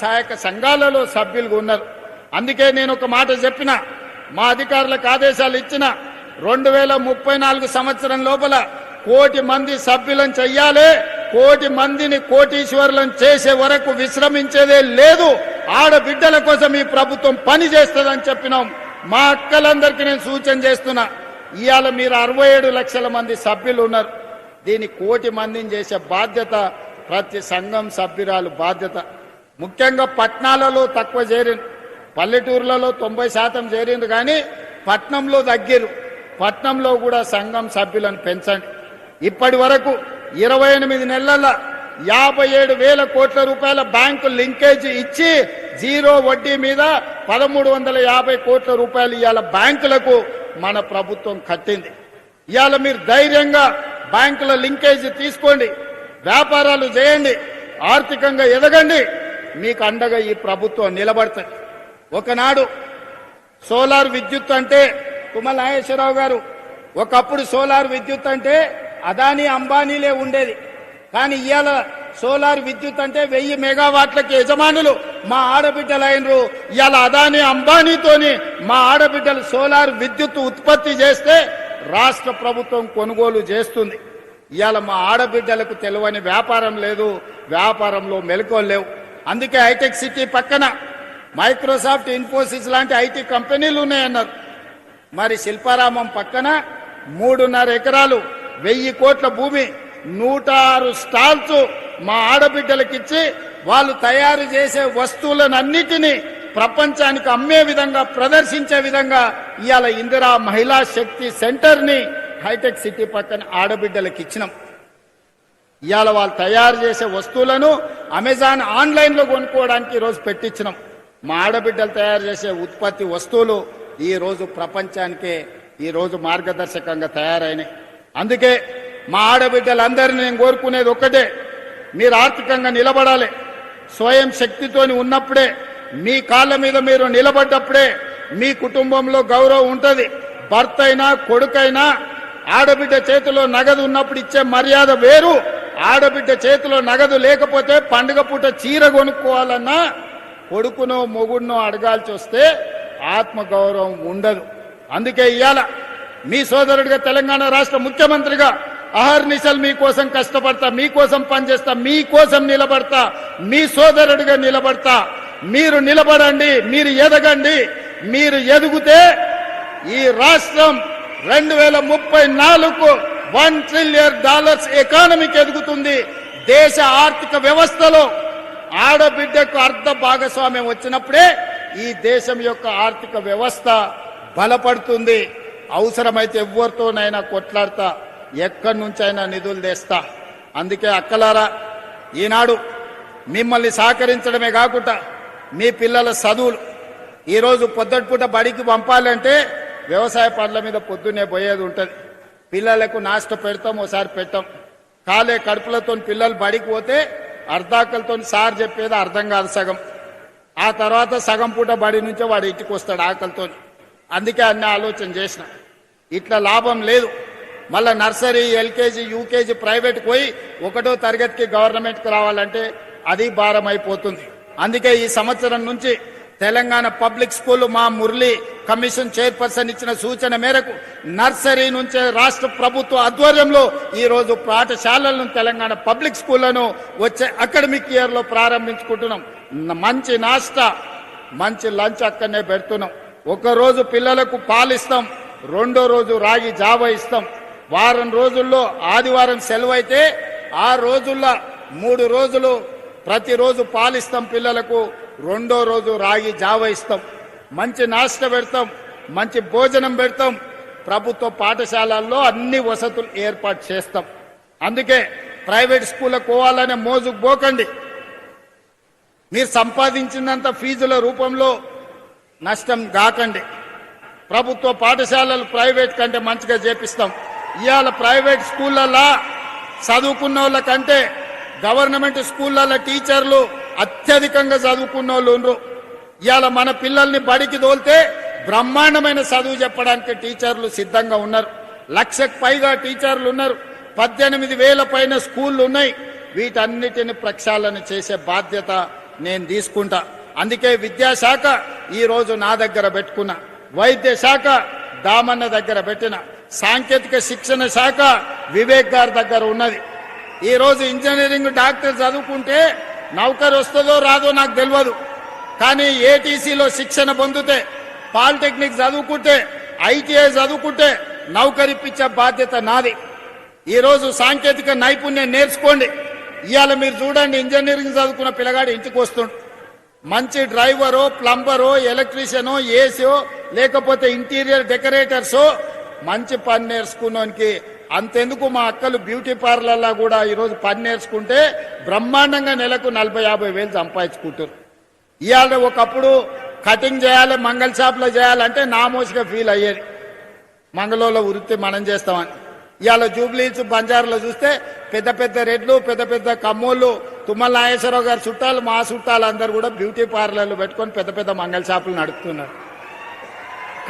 సహాయక సంఘాలలో సభ్యులుగా ఉన్నారు. అందుకే నేను ఒక మాట చెప్పిన, మా అధికారులకు ఆదేశాలు ఇచ్చిన 2034 సంవత్సరం లోపల 1 కోటి మంది సభ్యులను చెయ్యాలి. 1 కోటి మందిని కోటీశ్వరులను చేసే వరకు విశ్రమించేదే లేదు. ఆడబిడ్డల కోసం ఈ ప్రభుత్వం పని చేస్తుందని చెప్పినాం. మా అక్కలందరికీ నేను సూచన చేస్తున్నా, ఇవాళ మీరు 67 లక్షల మంది సభ్యులు ఉన్నారు. దీన్ని 1 కోటి మందిని చేసే బాధ్యత ప్రతి సంఘం సభ్యురాలు బాధ్యత. ముఖ్యంగా పట్టణాలలో తక్కువ చేరింది, పల్లెటూర్లలో 90% చేరింది, కానీ పట్నంలో తగ్గిరు. పట్నంలో కూడా సంఘం సభ్యులను పెంచండి. ఇప్పటి వరకు 28 నెలల 57,000 కోట్ల రూపాయల బ్యాంకు లింకేజ్ ఇచ్చి 0 వడ్డీ మీద 1,350 కోట్ల రూపాయలు ఇవాళ బ్యాంకులకు మన ప్రభుత్వం కట్టింది. ఇవాళ మీరు ధైర్యంగా బ్యాంకుల లింకేజ్ తీసుకోండి, వ్యాపారాలు చేయండి, ఆర్థికంగా ఎదగండి. మీకు అండగా ఈ ప్రభుత్వం నిలబడుతుంది. ఒకనాడు సోలార్ విద్యుత్ అంటే తుమ్మల నాగేశ్వరరావు గారు, ఒకప్పుడు సోలార్ విద్యుత్ అంటే అదానీ అంబానీలే ఉండేది. కానీ ఇవాళ సోలార్ విద్యుత్ అంటే 1000 మెగావాట్లకి యజమానులు మా ఆడబిడ్డలు అయినరు. ఇవాళ అదానీ అంబానీతోని మా ఆడబిడ్డలు సోలార్ విద్యుత్ ఉత్పత్తి చేస్తే రాష్ట్ర ప్రభుత్వం కొనుగోలు చేస్తుంది. ఇవాళ మా ఆడబిడ్డలకు తెలియని వ్యాపారం లేదు, వ్యాపారంలో మెలకువలు లేవు. అందుకే హైటెక్ సిటీ పక్కన మైక్రోసాఫ్ట్, ఇన్ఫోసిస్ లాంటి ఐటీ కంపెనీలు ఉన్నాయన్నారు. మరి శిల్పారామం పక్కన 3.5 ఎకరాలు 1000 కోట్ల భూమి 106 స్టాల్స్ మా ఆడబిడ్డలకిచ్చి వాళ్ళు తయారు చేసే వస్తువులన్నిటినీ ప్రపంచానికి అమ్మే విధంగా, ప్రదర్శించే విధంగా ఇవాళ ఇందిరా మహిళా శక్తి సెంటర్ని హైటెక్ సిటీ పక్కన ఆడబిడ్డలకు ఇచ్చినాం. ఇవాళ వాళ్ళు తయారు చేసే వస్తువులను అమెజాన్ ఆన్లైన్లో కొనుక్కోవడానికి ఈరోజు పెట్టించినాం. మా ఆడబిడ్డలు తయారు చేసే ఉత్పత్తి వస్తువులు ఈరోజు ప్రపంచానికే ఈరోజు మార్గదర్శకంగా తయారైనాయి. అందుకే మా ఆడబిడ్డలందరినీ నేను కోరుకునేది ఒక్కటే, మీరు ఆర్థికంగా నిలబడాలి. స్వయం శక్తితోని ఉన్నప్పుడే, మీ కాళ్ళ మీద మీరు నిలబడ్డప్పుడే మీ కుటుంబంలో గౌరవం ఉంటుంది. భర్త అయినా కొడుకైనా ఆడబిడ్డ చేతిలో నగదు ఉన్నప్పుడు ఇచ్చే మర్యాద వేరు. ఆడబిడ్డ చేతిలో నగదు లేకపోతే పండుగ పూట చీర కొనుక్కోవాలన్నా కొడుకునో మొగుడునో అడగాల్సి వస్తే ఆత్మగౌరవం ఉండదు. అందుకే ఇవాళ మీ సోదరుడిగా, తెలంగాణ రాష్ట్ర ముఖ్యమంత్రిగా అహర్నిశలు మీకోసం కష్టపడతా, మీకోసం పనిచేస్తా, మీకోసం నిలబడతా, మీ సోదరుడిగా నిలబడతా. మీరు నిలబడండి, మీరు ఎదగండి. మీరు ఎదిగితే ఈ రాష్ట్రం 2034 $1 ట్రిలియన్ ఎకానమీకి ఎదుగుతుంది. దేశ ఆర్థిక వ్యవస్థలో ఆడబిడ్డకు అర్ధ భాగస్వామ్యం వచ్చినప్పుడే ఈ దేశం యొక్క ఆర్థిక వ్యవస్థ బలపడుతుంది. అవసరమైతే ఎవరితోనైనా కొట్లాడతా, ఎక్కడి నుంచైనా నిధులు తెస్తా. అందుకే అక్కలారా, ఈనాడు మిమ్మల్ని సహకరించడమే కాకుండా మీ పిల్లల చదువులు ఈరోజు పొద్దుటిపూట బడికి పంపాలంటే వ్యవసాయ పనుల మీద పొద్దున్నే పోయేది ఉంటుంది. పిల్లలకు నాష్ట పెడతాం, ఓసారి పెట్టాం. కాలే కడుపులతో పిల్లలు బడికి పోతే అర్ధాకలతో సార్ చెప్పేది అర్థం కాదు సగం. ఆ తర్వాత సగం పూట బడి నుంచే వాడు ఇంటికి వస్తాడు ఆకలితో. అందుకే అన్ని ఆలోచన చేసిన, ఇట్లా లాభం లేదు. మళ్ళా నర్సరీ, ఎల్కేజీ, యూకేజీ ప్రైవేట్కి పోయి 1వ తరగతికి గవర్నమెంట్కి రావాలంటే అది భారం అయిపోతుంది. అందుకే ఈ సంవత్సరం నుంచి తెలంగాణ పబ్లిక్ స్కూల్ మా మురళి కమిషన్ చైర్పర్సన్ ఇచ్చిన సూచన మేరకు నర్సరీ నుంచే రాష్ట్ర ప్రభుత్వ ఆధ్వర్యంలో ఈ రోజు పాఠశాలలను, తెలంగాణ పబ్లిక్ స్కూళ్లను వచ్చే అకాడమిక్ ఇయర్ లో ప్రారంభించుకుంటున్నాం. మంచి నాస్టా, మంచి లంచ్ అక్కడనే పెడుతున్నాం. ఒక రోజు పిల్లలకు పాలిస్తాం, 2వ రోజు రాగి జావ ఇస్తాం. వారం రోజుల్లో ఆదివారం సెలవు అయితే 6 రోజుల్లో 3 రోజులు ప్రతిరోజు పాలిస్తాం పిల్లలకు. 2వ రోజు రాగి జావ ఇస్తాం. మంచి నాష్ట పెడతాం, మంచి భోజనం పెడతాం. ప్రభుత్వ పాఠశాలల్లో అన్ని వసతులు ఏర్పాటు చేస్తాం. అందుకే ప్రైవేట్ స్కూళ్ళకు పోవాలనే మోజుకు పోకండి. మీరు సంపాదించినంత ఫీజుల రూపంలో నష్టం కాకండి. ప్రభుత్వ పాఠశాలలు ప్రైవేట్ కంటే మంచిగా చేపిస్తాం. ఇవాళ ప్రైవేట్ స్కూళ్ళల్లో చదువుకున్న వాళ్ళ కంటే గవర్నమెంట్ స్కూళ్ళల్లో టీచర్లు అత్యధికంగా చదువుకున్న వాళ్ళు ఉన్నారు. ఇవాళ మన పిల్లల్ని బడికి తోలితే బ్రహ్మాండమైన చదువు చెప్పడానికి టీచర్లు సిద్ధంగా ఉన్నారు. 1,00,000కు పైగా టీచర్లు ఉన్నారు. 18,000 పైన స్కూళ్లు ఉన్నాయి. వీటన్నిటిని ప్రక్షాళన చేసే బాధ్యత నేను తీసుకుంటా. అందుకే విద్యాశాఖ ఈరోజు నా దగ్గర పెట్టుకున్నా, వైద్య శాఖ దామన్న దగ్గర పెట్టిన, సాంకేతిక శిక్షణ శాఖ వివేక్ గారి దగ్గర ఉన్నది. ఈరోజు ఇంజనీరింగ్ డాక్టర్ చదువుకుంటే నౌకరు వస్తుందో రాదో నాకు తెలియదు, కానీ ఏటీసీలో శిక్షణ పొందితే, పాలిటెక్నిక్ చదువుకుంటే, ఐటీఐ చదువుకుంటే నౌకరిప్పించే బాధ్యత నాది. ఈరోజు సాంకేతిక నైపుణ్యం నేర్చుకోండి. ఇవాళ మీరు చూడండి, ఇంజనీరింగ్ చదువుకున్న పిల్లగాడు ఇంటికి వస్తుండు, మంచి డ్రైవరో, ప్లంబరో, ఎలక్ట్రీషియనో, ఏసీఓ, లేకపోతే ఇంటీరియర్ డెకరేటర్సో మంచి పని నేర్చుకున్నానికి. అంతెందుకు మా అక్కలు బ్యూటీ పార్లర్లా కూడా ఈరోజు పని నేర్చుకుంటే బ్రహ్మాండంగా నెలకు 40-50 వేలు సంపాదించుకుంటారు. ఇవాళ ఒకప్పుడు కటింగ్ చేయాలి, మంగళ షాప్లో చేయాలంటే నామోసిగా ఫీల్ అయ్యేది, మంగళూరులో వృత్తి మనం చేస్తామని. ఇవాళ జూబ్లీస్ బంజారులో చూస్తే పెద్ద పెద్ద రెడ్లు, పెద్ద పెద్ద కమ్మోళ్ళు, తుమ్మల నాగేశ్వరరావు గారి చుట్టాలు, మా చుట్టాలు అందరూ కూడా బ్యూటీ పార్లర్లు పెట్టుకొని పెద్ద పెద్ద మంగళ షాపులు నడుపుతున్నారు.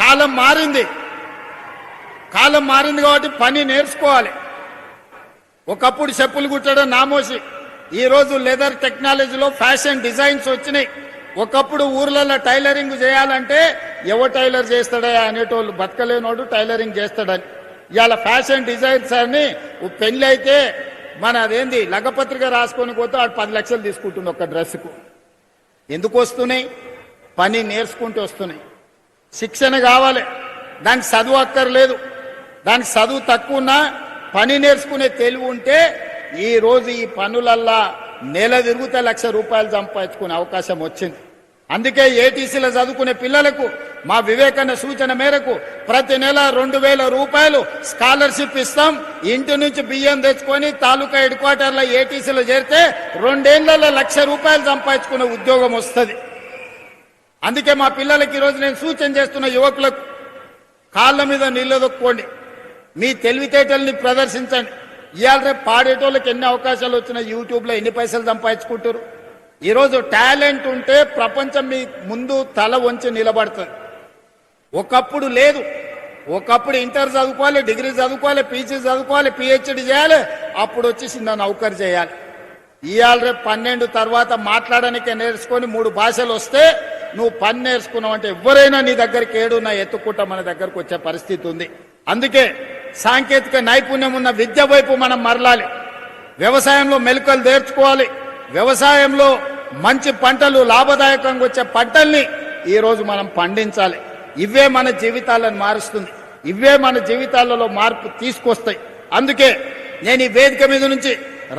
కాలం మారింది, కాలం మారింది కాబట్టి పని నేర్చుకోవాలి. ఒకప్పుడు చెప్పులు కుట్టడం నామోసి, ఈరోజు లెదర్ టెక్నాలజీలో ఫ్యాషన్ డిజైన్స్ వచ్చినాయి. ఒకప్పుడు ఊర్లలో టైలరింగ్ చేయాలంటే ఎవరు టైలర్ చేస్తాడా అనేటోళ్ళు, బతకలేనోడు టైలరింగ్ చేస్తాడని. ఇవాళ ఫ్యాషన్ డిజైన్స్ అని పెళ్లి అయితే మన అదేంది లగపత్రిక రాసుకొని పోతే వాడు 10 లక్షలు తీసుకుంటుంది ఒక డ్రెస్కు. ఎందుకు వస్తున్నాయి? పని నేర్చుకుంటూ వస్తున్నాయి. శిక్షణ కావాలి, దానికి చదువు అక్కర్లేదు. దానికి చదువు తక్కువ ఉన్నా పని నేర్చుకునే తెలివి ఉంటే ఈరోజు ఈ పనులల్లా నెల తిరుగుతే ₹1,00,000 సంపాదించుకునే అవకాశం వచ్చింది. అందుకే ఏటీసీలో చదువుకునే పిల్లలకు మా వివేకన్న సూచన మేరకు ప్రతి నెల ₹2,000 స్కాలర్షిప్ ఇస్తాం. ఇంటి నుంచి బియ్యం తెచ్చుకొని తాలూకా హెడ్ క్వార్టర్లో ఏటీసీలో చేరితే 2 ఏళ్లలో ₹1,00,000 సంపాదించుకునే ఉద్యోగం వస్తుంది. అందుకే మా పిల్లలకి ఈరోజు నేను సూచన చేస్తున్న యువకులకు, కాళ్ళ మీద నిలదొక్కోండి, మీ తెలివితేటల్ని ప్రదర్శించండి. ఇవాళ రేపు పాడేటోళ్ళకి ఎన్ని అవకాశాలు వచ్చినా యూట్యూబ్లో ఎన్ని పైసలు సంపాదించుకుంటారు. ఈరోజు టాలెంట్ ఉంటే ప్రపంచం మీ ముందు తల వంచి నిలబడుతుంది. ఒకప్పుడు లేదు, ఒకప్పుడు ఇంటర్ చదువుకోవాలి, డిగ్రీ చదువుకోవాలి, పీజీ చదువుకోవాలి, పిహెచ్డి చేయాలి, అప్పుడు వచ్చి చిన్న నౌకరు చేయాలి. ఇవాళ రేపు 12 తర్వాత మాట్లాడడానికే నేర్చుకొని 3 భాషలు వస్తే నువ్వు పని నేర్చుకున్నావు అంటే ఎవరైనా నీ దగ్గరికి ఏడున్నా ఎత్తుకుంటా మన దగ్గరకు వచ్చే పరిస్థితి ఉంది. అందుకే సాంకేతిక నైపుణ్యం ఉన్న విద్య వైపు మనం మరలాలి. వ్యవసాయంలో మెలకువలు నేర్చుకోవాలి. వ్యవసాయంలో మంచి పంటలు, లాభదాయకంగా వచ్చే పంటల్ని ఈరోజు మనం పండించాలి. ఇవే మన జీవితాలను మారుస్తుంది, ఇవే మన జీవితాలలో మార్పు తీసుకొస్తాయి. అందుకే నేను ఈ వేదిక మీద నుంచి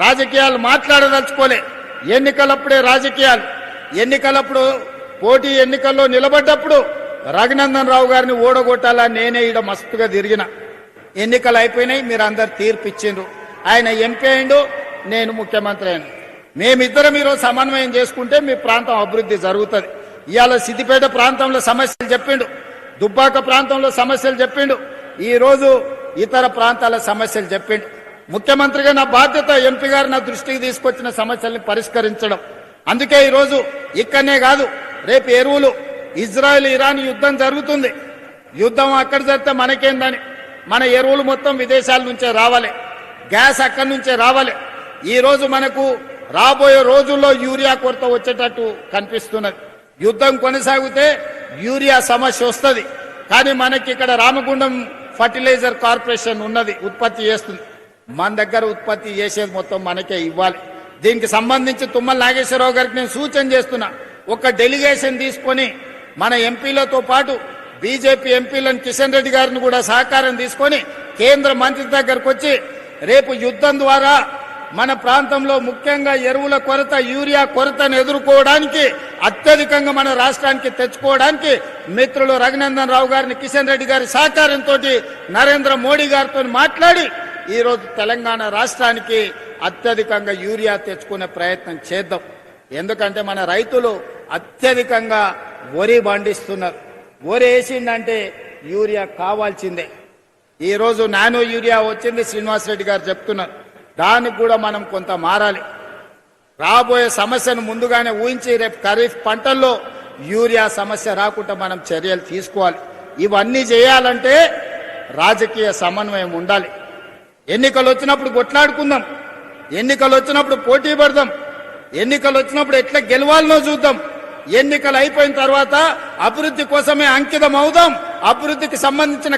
రాజకీయాలు మాట్లాడదలుచుకోలే. ఎన్నికలప్పుడే రాజకీయాలు, ఎన్నికలప్పుడు పోటీ ఎన్నికల్లో నిలబడ్డప్పుడు రఘునందన్ రావు గారిని ఓడగొట్టాలని నేనే ఈడ మస్తుగా తిరిగిన. ఎన్నికలు అయిపోయినాయి, మీరు అందరు తీర్పు ఇచ్చిండ్రు. ఆయన ఎంపీ అయిండు, నేను ముఖ్యమంత్రి అయినా. మేమిద్దరం ఈరోజు సమన్వయం చేసుకుంటే మీ ప్రాంతం అభివృద్ధి జరుగుతుంది. ఇవాళ సిద్దిపేట ప్రాంతంలో సమస్యలు చెప్పిండు, దుబ్బాక ప్రాంతంలో సమస్యలు చెప్పిండు, ఈరోజు ఇతర ప్రాంతాల సమస్యలు చెప్పిండు. ముఖ్యమంత్రిగా నా బాధ్యత ఎంపీ గారు నా దృష్టికి తీసుకొచ్చిన సమస్యల్ని పరిష్కరించడం. అందుకే ఈరోజు ఇక్కడనే కాదు, రేపు ఎరువులు, ఇజ్రాయెల్ ఇరాన్ యుద్ధం జరుగుతుంది. యుద్ధం అక్కడ జరిగితే మనకేందని, మన ఎరువులు మొత్తం విదేశాల నుంచే రావాలి, గ్యాస్ అక్కడి నుంచే రావాలి. ఈరోజు మనకు రాబోయే రోజుల్లో యూరియా కొరత వచ్చేటట్టు కనిపిస్తున్నది. యుద్ధం కొనసాగితే యూరియా సమస్య వస్తుంది. కానీ మనకి ఇక్కడ రామగుండం ఫర్టిలైజర్ కార్పొరేషన్ ఉన్నది, ఉత్పత్తి చేస్తుంది. మన దగ్గర ఉత్పత్తి చేసేది మొత్తం మనకే ఇవ్వాలి. దీనికి సంబంధించి తుమ్మల నాగేశ్వరరావు గారికి నేను సూచన చేస్తున్నా, ఒక డెలిగేషన్ తీసుకొని మన ఎంపీలతో పాటు బీజేపీ ఎంపీలను కిషన్ రెడ్డి గారిని కూడా సహకారం తీసుకొని కేంద్ర మంత్రి దగ్గరకు వచ్చి రేపు యుద్ధం ద్వారా మన ప్రాంతంలో ముఖ్యంగా ఎరువుల కొరత, యూరియా కొరతను ఎదుర్కోవడానికి, అత్యధికంగా మన రాష్ట్రానికి తెచ్చుకోవడానికి మిత్రులు రఘునందన్ రావు గారిని, కిషన్ రెడ్డి గారి సహకారంతో నరేంద్ర మోడీ గారితో మాట్లాడి ఈరోజు తెలంగాణ రాష్ట్రానికి అత్యధికంగా యూరియా తెచ్చుకునే ప్రయత్నం చేద్దాం. ఎందుకంటే మన రైతులు అత్యధికంగా వరి పండిస్తున్నారు. వరి వేసిందంటే యూరియా కావాల్సిందే. ఈరోజు నానో యూరియా వచ్చింది, శ్రీనివాసరెడ్డి గారు చెప్తున్నారు. దానికి కూడా మనం కొంత మారాలి. రాబోయే సమస్యను ముందుగానే ఊహించి రేపు ఖరీఫ్ పంటల్లో యూరియా సమస్య రాకుండా మనం చర్యలు తీసుకోవాలి. ఇవన్నీ చేయాలంటే రాజకీయ సమన్వయం ఉండాలి. ఎన్నికలు వచ్చినప్పుడు కొట్లాడుకుందాం, ఎన్నికలు వచ్చినప్పుడు పోటీ పడదాం. ఎన్నికలు వచ్చినప్పుడు ఎట్లా గెలవాలనో చూద్దాం. ఎన్నికలు అయిపోయిన తర్వాత అభివృద్ధి కోసమే అంకితం అవుదాం. అభివృద్ధికి సంబంధించిన